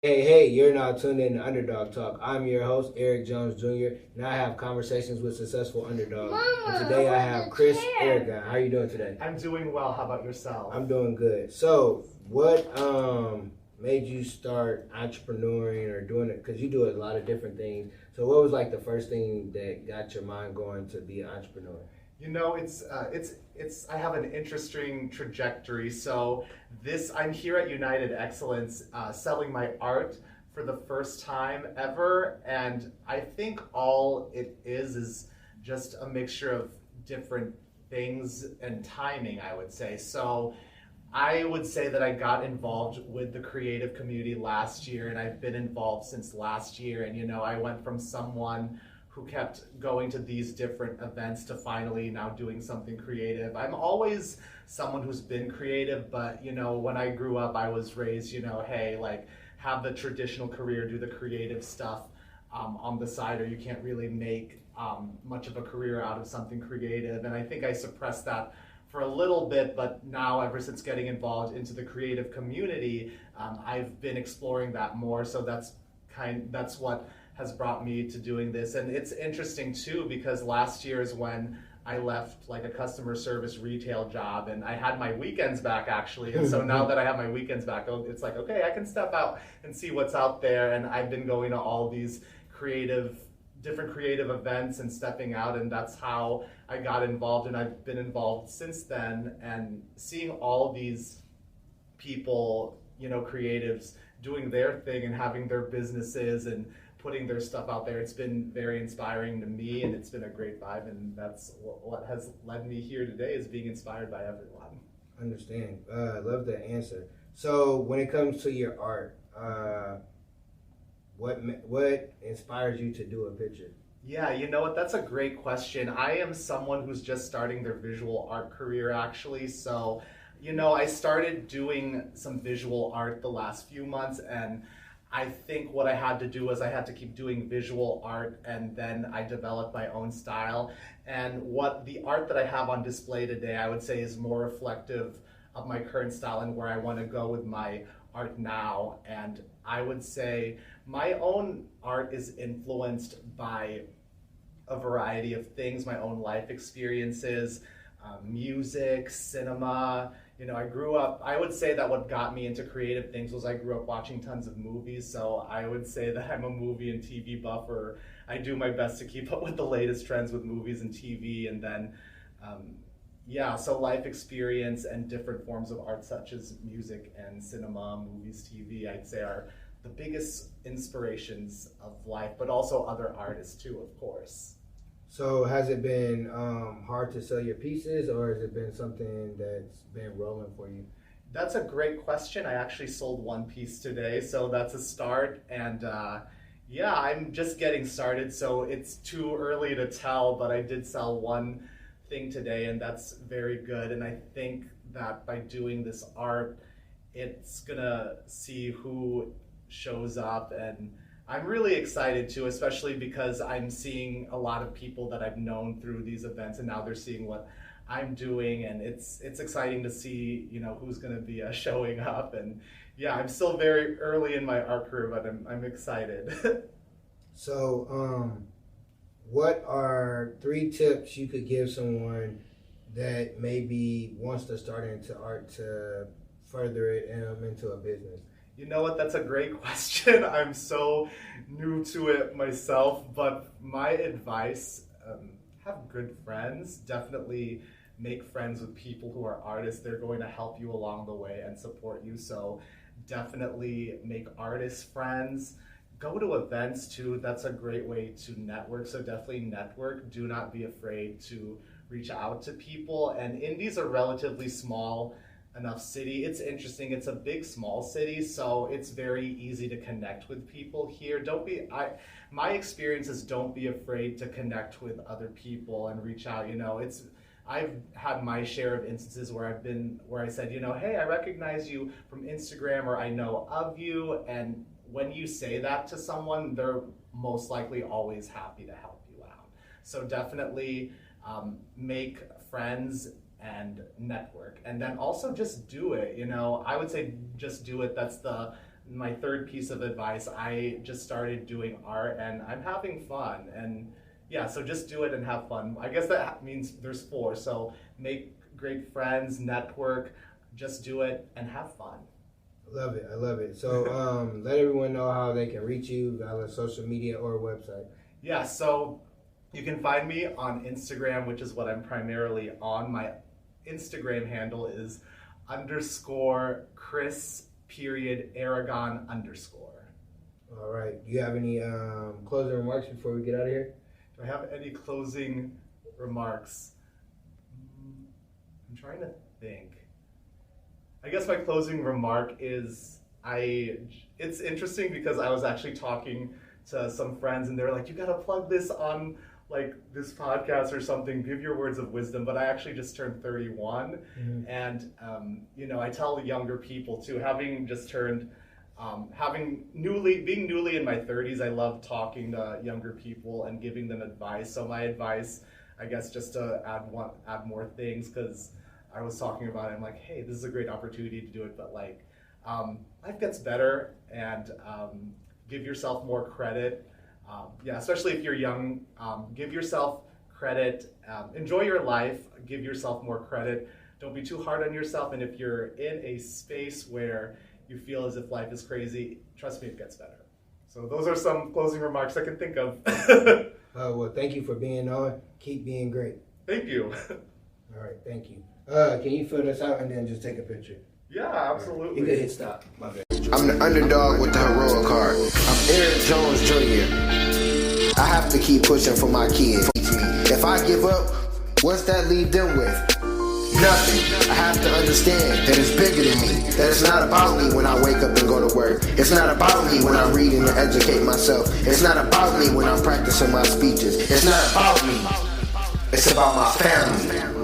Hey, you're now tuned in to Underdog Talk. I'm your host, Eric Jones Jr., and I have conversations with successful underdogs. And today I have Chris Aragon. How are you doing today? I'm doing well. How about yourself? I'm doing good. So, what made you start entrepreneuring or doing it? Because you do a lot of different things. So, what was like the first thing that got your mind going to be an entrepreneur? You know, it's. I have an interesting trajectory. So I'm here at United Excellence, selling my art for the first time ever, and I think all it is just a mixture of different things and timing, I would say. So I would say that I got involved with the creative community last year, and I've been involved since last year. And I went from someone who kept going to these different events to finally now doing something creative. I'm always someone who's been creative, but when I grew up, I was raised, hey, like have the traditional career, do the creative stuff on the side, or you can't really make much of a career out of something creative. And I think I suppressed that for a little bit, but now ever since getting involved into the creative community, I've been exploring that more. So that's what has brought me to doing this. And it's interesting too, because last year is when I left like a customer service retail job, and I had my weekends back actually. And so now that I have my weekends back, it's like, okay, I can step out and see what's out there. And I've been going to all these different creative events and stepping out, and that's how I got involved. And I've been involved since then, and seeing all these people, creatives doing their thing and having their businesses and putting their stuff out there, it's been very inspiring to me, and it's been a great vibe. And that's what has led me here today, is being inspired by everyone. Understand. Love the answer. So, when it comes to your art, what inspires you to do a picture? Yeah, you know what? That's a great question. I am someone who's just starting their visual art career, actually. So, I started doing some visual art the last few months, and I think what I had to do was I had to keep doing visual art, and then I developed my own style. And what the art that I have on display today, I would say, is more reflective of my current style and where I want to go with my art now. And I would say my own art is influenced by a variety of things, my own life experiences, music, cinema. I grew up, I would say that what got me into creative things was I grew up watching tons of movies. So I would say that I'm a movie and TV buffer. I do my best to keep up with the latest trends with movies and TV. And then, so life experience and different forms of art, such as music and cinema, movies, TV, I'd say are the biggest inspirations of life, but also other artists too, of course. So has it been hard to sell your pieces, or has it been something that's been rolling for you? That's a great question. I actually sold one piece today, so that's a start. And I'm just getting started, so it's too early to tell, but I did sell one thing today, and that's very good. And I think that by doing this art, it's gonna see who shows up, and I'm really excited too, especially because I'm seeing a lot of people that I've known through these events, and now they're seeing what I'm doing, and it's exciting to see who's going to be showing up. And yeah, I'm still very early in my art career, but I'm excited. So, what are 3 tips you could give someone that maybe wants to start into art to further it into a business? You know what? That's a great question. I'm so new to it myself, but my advice, have good friends. Definitely make friends with people who are artists. They're going to help you along the way and support you. So definitely make artist friends. Go to events too. That's a great way to network. So definitely network. Do not be afraid to reach out to people. And indies are relatively small enough city. It's interesting. It's a big, small city, so it's very easy to connect with people here. My experience is don't be afraid to connect with other people and reach out. I've had my share of instances where I said, hey, I recognize you from Instagram, or I know of you. And when you say that to someone, they're most likely always happy to help you out. So definitely make friends and network, and then also just do it. I would say just do it. That's my third piece of advice, I just started doing art and I'm having fun. And yeah, so just do it and have fun. I guess that means there's 4. So make great friends, network, just do it and have fun. I love it. So let everyone know how they can reach you, either social media or website. Yeah, so you can find me on Instagram, which is what I'm primarily on. My Instagram handle is _Chris_Aragon_. All right. Do you have any closing remarks before we get out of here? Do I have any closing remarks? I'm trying to think. I guess my closing remark is it's interesting because I was actually talking to some friends and they're like, you gotta plug this on like this podcast or something, give your words of wisdom. But I actually just turned 31. And I tell the younger people too, having just turned being newly in my 30s, I love talking to younger people and giving them advice. So my advice, I guess, just to add more things, because I was talking about it, I'm like, hey, this is a great opportunity to do it, but like life gets better, and give yourself more credit. Especially if you're young, give yourself credit, enjoy your life, give yourself more credit. Don't be too hard on yourself, and if you're in a space where you feel as if life is crazy, trust me, it gets better. So those are some closing remarks I can think of. Well, thank you for being on. Keep being great. Thank you. All right, thank you. Can you fill this out and then just take a picture? Yeah, absolutely. You can hit stop. My bad. I'm the underdog with the heroic heart. I'm Eric Jones Jr. I have to keep pushing for my kids. If I give up, what's that leave them with? Nothing. I have to understand that it's bigger than me. That it's not about me when I wake up and go to work. It's not about me when I'm reading to educate myself. It's not about me when I'm practicing my speeches. It's not about me. It's about my family.